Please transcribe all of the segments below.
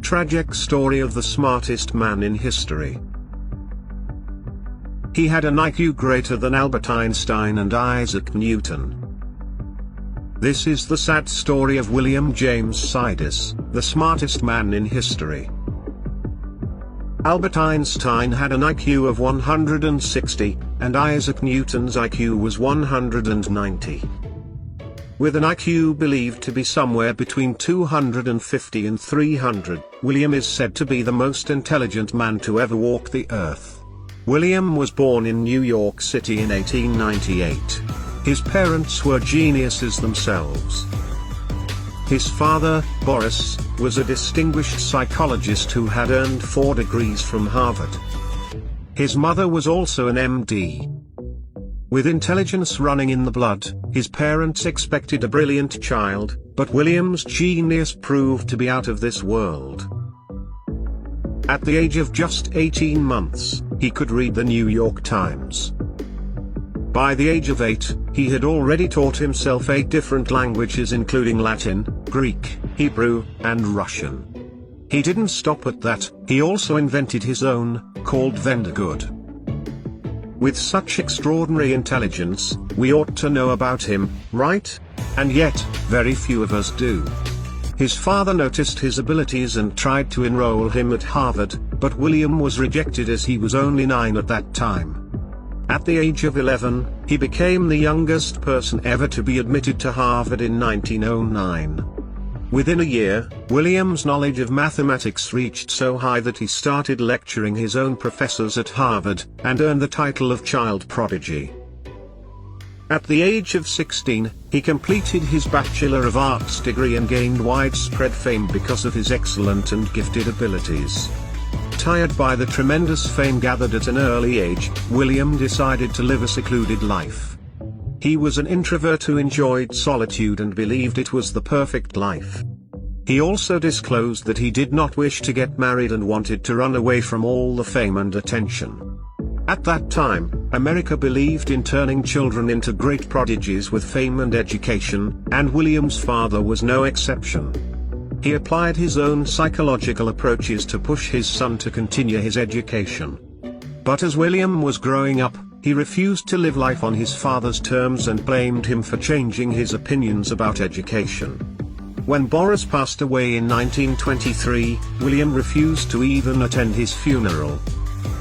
tragic story of the smartest man in history. He had an IQ greater than Albert Einstein and Isaac Newton. This is the sad story of William James Sidis, the smartest man in history. Albert Einstein had an IQ of 160, and Isaac Newton's IQ was 190. With an IQ believed to be somewhere between 250 and 300, William is said to be the most intelligent man to ever walk the earth. William was born in New York City in 1898. His parents were geniuses themselves. His father, Boris, was a distinguished psychologist who had earned 4 degrees from Harvard. His mother was also an MD. With intelligence running in the blood, his parents expected a brilliant child, but William's genius proved to be out of this world. At the age of just 18 months, he could read the New York Times. By the age of 8, he had already taught himself 8 different languages including Latin, Greek, Hebrew, and Russian. He didn't stop at that, he also invented his own, called Vendergood. With such extraordinary intelligence, we ought to know about him, right? And yet, very few of us do. His father noticed his abilities and tried to enroll him at Harvard, but William was rejected as he was only 9 at that time. At the age of 11, he became the youngest person ever to be admitted to Harvard in 1909. Within a year, William's knowledge of mathematics reached so high that he started lecturing his own professors at Harvard, and earned the title of child prodigy. At the age of 16, he completed his Bachelor of Arts degree and gained widespread fame because of his excellent and gifted abilities. Tired by the tremendous fame gathered at an early age, William decided to live a secluded life. He was an introvert who enjoyed solitude and believed it was the perfect life. He also disclosed that he did not wish to get married and wanted to run away from all the fame and attention. At that time, America believed in turning children into great prodigies with fame and education, and William's father was no exception. He applied his own psychological approaches to push his son to continue his education. But as William was growing up, he refused to live life on his father's terms and blamed him for changing his opinions about education. When Boris passed away in 1923, William refused to even attend his funeral.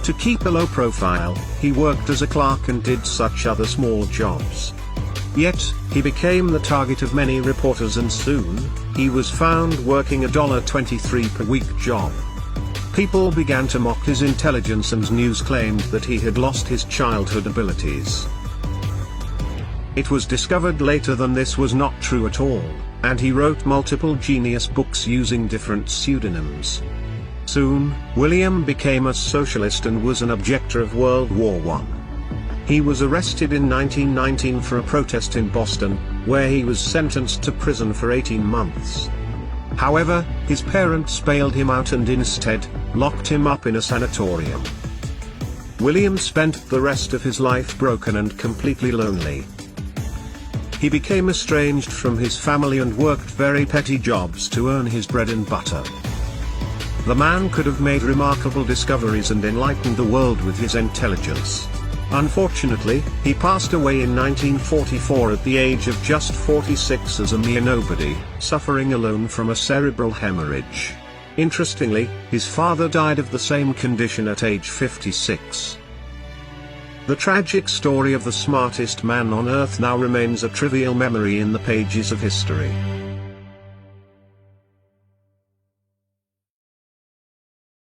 To keep a low profile, he worked as a clerk and did such other small jobs. Yet, he became the target of many reporters and soon, he was found working a $23 per week job. People began to mock his intelligence and news claimed that he had lost his childhood abilities. It was discovered later that this was not true at all, and he wrote multiple genius books using different pseudonyms. Soon, William became a socialist and was an objector of World War I. He was arrested in 1919 for a protest in Boston, where he was sentenced to prison for 18 months. However, his parents bailed him out and instead, locked him up in a sanatorium. William spent the rest of his life broken and completely lonely. He became estranged from his family and worked very petty jobs to earn his bread and butter. The man could have made remarkable discoveries and enlightened the world with his intelligence. Unfortunately, he passed away in 1944 at the age of just 46 as a mere nobody, suffering alone from a cerebral hemorrhage. Interestingly, his father died of the same condition at age 56. The tragic story of the smartest man on earth now remains a trivial memory in the pages of history.